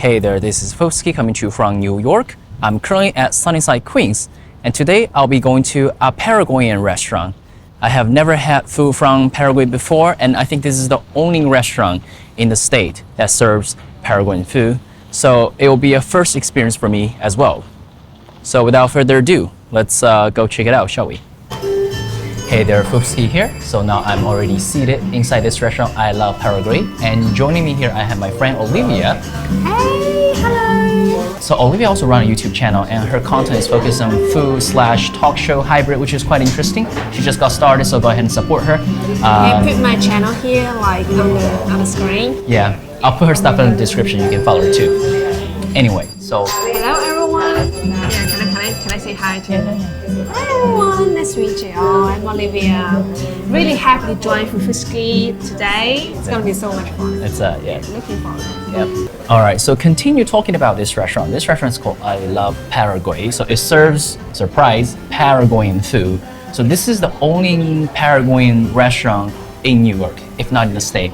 Hey there, this is Fosky coming to you from New York. I'm currently at Sunnyside, Queens, and today I'll be going to a Paraguayan restaurant. I have never had food from Paraguay before, and I think this is the only restaurant in the state that serves Paraguayan food. So it will be a first experience for me as well. So without further ado, let's go check it out, shall we? Hey there, Fosky here. So now I'm already seated inside this restaurant. I love Paraguay, and joining me here I have my friend Olivia. Hey, hello. So Olivia also runs a YouTube channel, and her content is focused on food/talk show hybrid, which is quite interesting. She just got started, so go ahead and support her. Can you put my channel here, like on the screen? Yeah, I'll put her stuff in the description. You can follow her too. Anyway, so Hello, everyone. Yeah, can I say hi to you? Hi, everyone. Nice to meet you. I'm Olivia. Really happy to join Fosky today. It's gonna be so much fun. it's yeah. Looking forward. Yep. All right, so continue talking about this restaurant. This restaurant is called I Love Paraguay. So it serves, surprise, Paraguayan food. So this is the only Paraguayan restaurant in New York, if not in the state.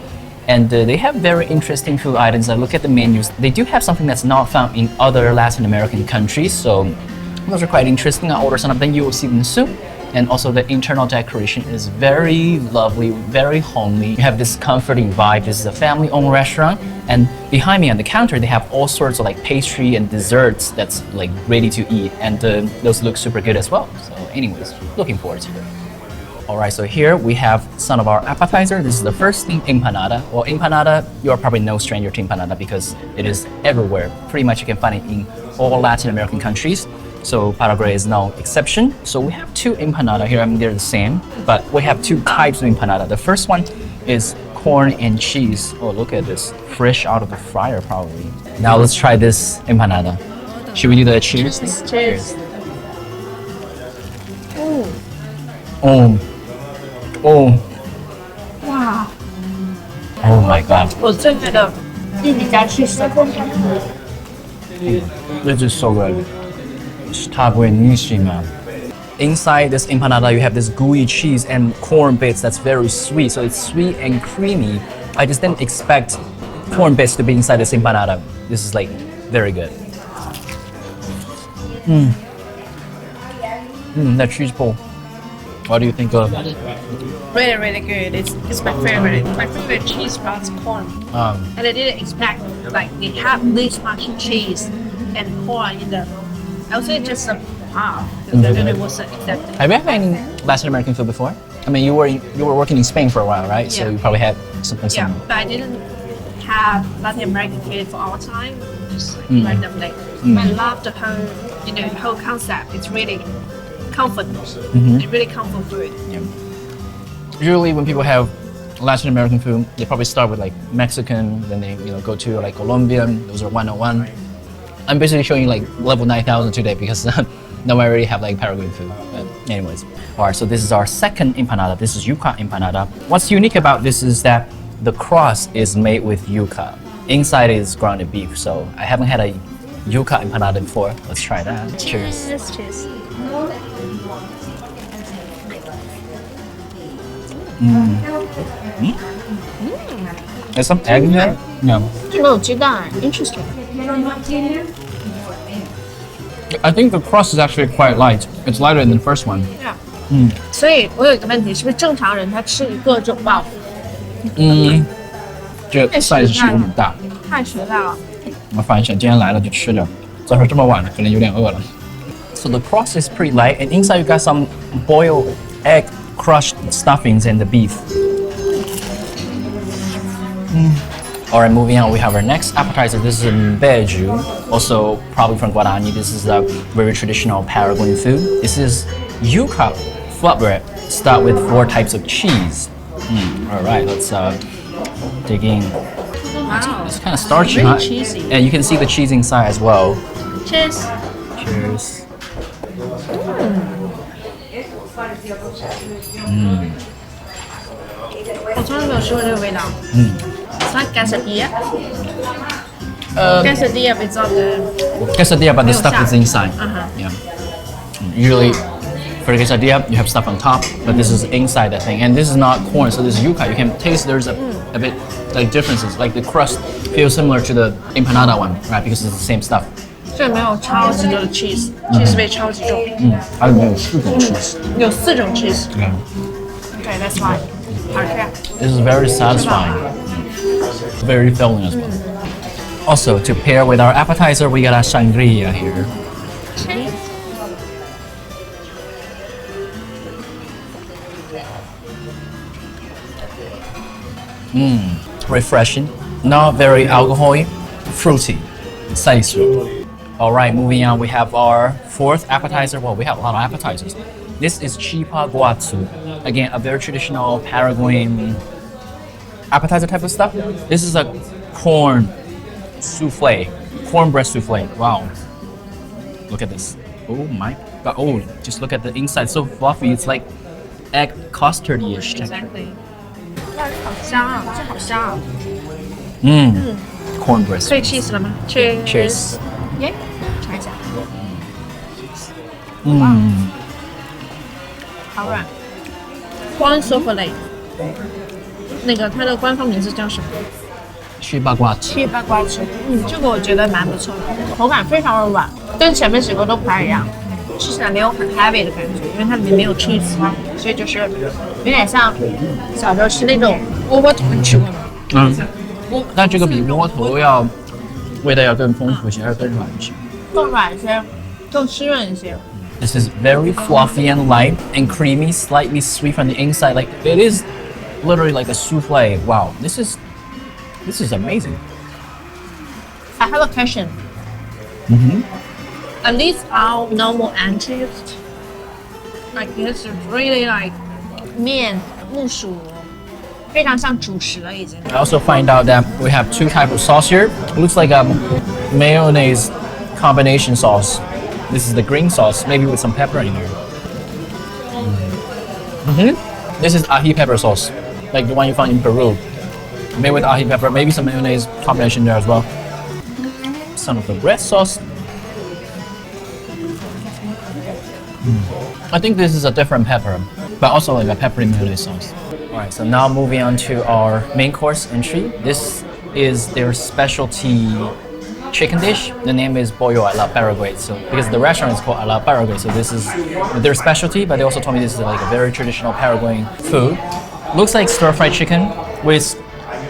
And they have very interesting food items. I look at the menus. They do have something that's not found in other Latin American countries. So those are quite interesting. I ordered some of them. You will see in the soup. And also the internal decoration is very lovely, very homely. You have this comforting vibe. This is a family-owned restaurant. And behind me on the counter, they have all sorts of like pastry and desserts that's like ready to eat. And those look super good as well. So anyways, looking forward to it. All right, so here we have some of our appetizer. This is the first thing, empanada. Well, empanada, you're probably no stranger to empanada because it is everywhere. Pretty much you can find it in all Latin American countries. So Paraguay is no exception. So we have two empanada here. I mean, they're the same, but we have two types of empanada. The first one is corn and cheese. Oh, look at this, fresh out of the fryer probably. Now let's try this empanada. Should we do the cheers thing? Cheers. Oh, Wow. oh my God. 我最觉得自己家去吃的口感。 This is so good. Está buenísima. Inside this empanada, you have this gooey cheese and corn bits that's very sweet. So it's sweet and creamy. I just didn't expect corn bits to be inside this empanada. This is like very good. That cheese ball. What do you think of it? Really, really good. It's my favorite. My favorite cheese plus corn. And I didn't expect like they have this much cheese and corn in the. I would say just a half. Because I really wasn't expecting. Have you had any Latin American food before? I mean, you were working in Spain for a while, right? So Yeah. you probably had something Yeah, similar. but I didn't have Latin American food for all time. Just like randomly. I love the whole concept. It's really comfortable. It's really comfort food. Usually when people have Latin American food, they probably start with like Mexican, then they go to like Colombian. Those are 101. I'm basically showing you like level 9,000 today because now I already have like Paraguayan food. But anyways, all right. So this is our second empanada. This is yuca empanada. What's unique about this is that the crust is made with yuca. Inside is grounded beef. So I haven't had a yuca empanada before. Let's try that. Cheers. Cheers. There's some egg in there. Yeah. 这没有鸡蛋 ，interesting。 I think the crust is actually quite light. It's lighter than the first one. 所以我有一个问题，是不是正常人他吃一个就饱？这 size 是有点大。太实在了。我发现今天来了就吃点，再说这么晚了，可能有点饿了。So the crust is pretty light, and inside you got some boiled egg crushed stuffings and the beef. All right, moving on, we have our next appetizer. This is a beiju, also probably from Guarani. This is a very traditional Paraguayan food. This is yuca flatbread, stuffed with 4 types of cheese. All right, let's dig in. Wow. It's kind of starchy, Really huh? cheesy. And you can see the cheese inside as well. Cheers. Cheers. 我从来没有吃过这个味道。It's like quesadilla. Uh, Quesadilla without the. quesadilla, but the stuff is inside. Uh-huh. Yeah. Usually, For this idea, you have stuff on top, but this is inside the thing. And this is not corn, so this is yuca. You can taste there's a bit like differences. Like the crust feels similar to the empanada one, right? Because it's the same stuff. 这没有超级多的 cheese，cheese 味超级重。还有没有4种 cheese？有4种 cheese。Yeah. Okay, that's fine. 好吃。 This is very satisfying. Very filling as well. Also, to pair with our appetizer, we got a sangria here. Refreshing, not very alcoholic, fruity, 赛水. All right, moving on, we have our 4th appetizer. Well, we have a lot of appetizers. This is chipa guatsu. Again, a very traditional Paraguayan appetizer type of stuff. This is a corn souffle, cornbread souffle. Wow. Look at this. Oh my god. Oh, just look at the inside. So fluffy. It's like egg custard-ish. Exactly. 好香啊，这好香啊！ Cornbread. 可以 cheese 了吗 ？Cheers。 Cheers. 耶，尝一下。好软。Corn souffle。那个它的官方名字叫什么？ Chipa guatsu. 七八瓜吃。这个我觉得蛮不错的，口感非常的软，跟前面几个都不太一样。吃起来没有很 heavy 的感觉，因为它里面没有 cheese， 所以就是有点像小时候吃那种窝窝头，你吃过吗？但这个比窝头要味道要更丰富一些，还是更软一些。更软一些，更湿润一些。 This is very fluffy and light and creamy, slightly sweet from the inside. Like it is literally like a souffle. Wow, this is amazing. I have a question. At least our normal entries, like this is really like 面木薯，非常像主食了已经。 I also find out that we have 2 types of sauce here. It looks like a mayonnaise combination sauce. This is the green sauce, maybe with some pepper in here. This is ají pepper sauce, like the one you find in Peru. Made with ají pepper, maybe some mayonnaise combination there as well. Some of the red sauce. I think this is a different pepper, but also like a peppery mayonnaise sauce. Alright, so now moving on to our main course entry. This is their specialty chicken dish. The name is Pollo a la Paraguay. So because the restaurant is called a la Paraguay, so this is their specialty, but they also told me this is like a very traditional Paraguayan food. Looks like stir-fried chicken with,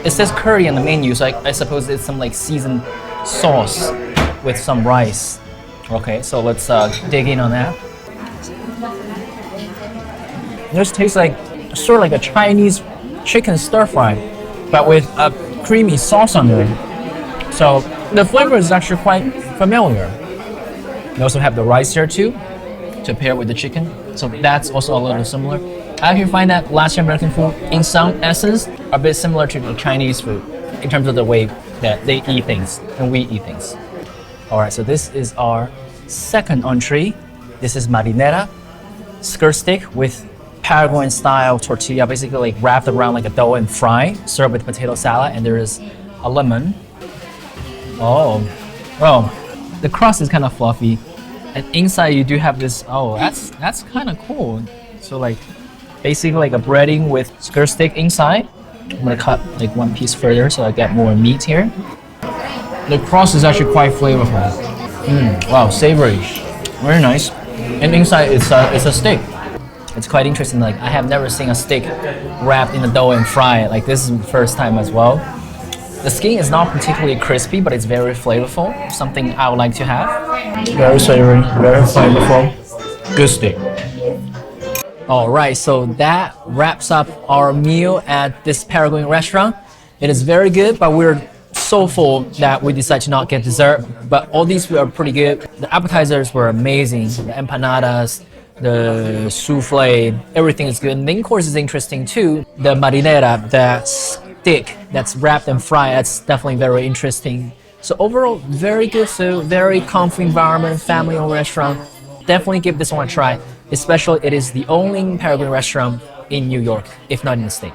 it says curry on the menu, so I suppose it's some like seasoned sauce with some rice. Okay, so let's dig in on that. This tastes like sort of like a Chinese chicken stir fry, but with a creamy sauce under it. So the flavor is actually quite familiar. We also have the rice here too, to pair with the chicken. So that's also a little similar. I actually find that Latin American food, in some essence, a bit similar to the Chinese food in terms of the way that they eat things and we eat things. All right, so this is our second entree. This is marinera, skirt steak with Paraguayan style tortilla, basically like wrapped around like a dough and fried, served with potato salad, and there is a lemon. Oh, well, the crust is kind of fluffy, and inside you do have this. Oh, that's kind of cool. So like, basically like a breading with skirt steak inside. I'm gonna cut like one piece further so I get more meat here. The crust is actually quite flavorful. Wow, savory, very nice. And inside it's a steak. It's quite interesting. Like I have never seen a steak wrapped in the dough and fried. Like this is the first time as well. The skin is not particularly crispy, but it's very flavorful. Something I would like to have. Very savory, very flavorful. Good steak. All right, so that wraps up our meal at this Paraguayan restaurant. It is very good, but we're so full that we decided to not get dessert. But all these were pretty good. The appetizers were amazing. The empanadas, the souffle, everything is good. Main course is interesting too. The marinera, the steak that's wrapped and fried, that's definitely very interesting. So overall, very good food, very comfy environment, family-owned restaurant. Definitely give this one a try. Especially, it is the only Paraguayan restaurant in New York, if not in the state.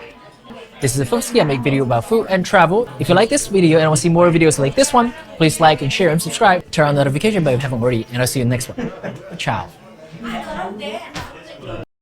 This is the first I make video about food and travel. If you like this video and want to see more videos like this one, please like and share and subscribe. Turn on the notification bell if you haven't already, and I'll see you in the next one. Ciao.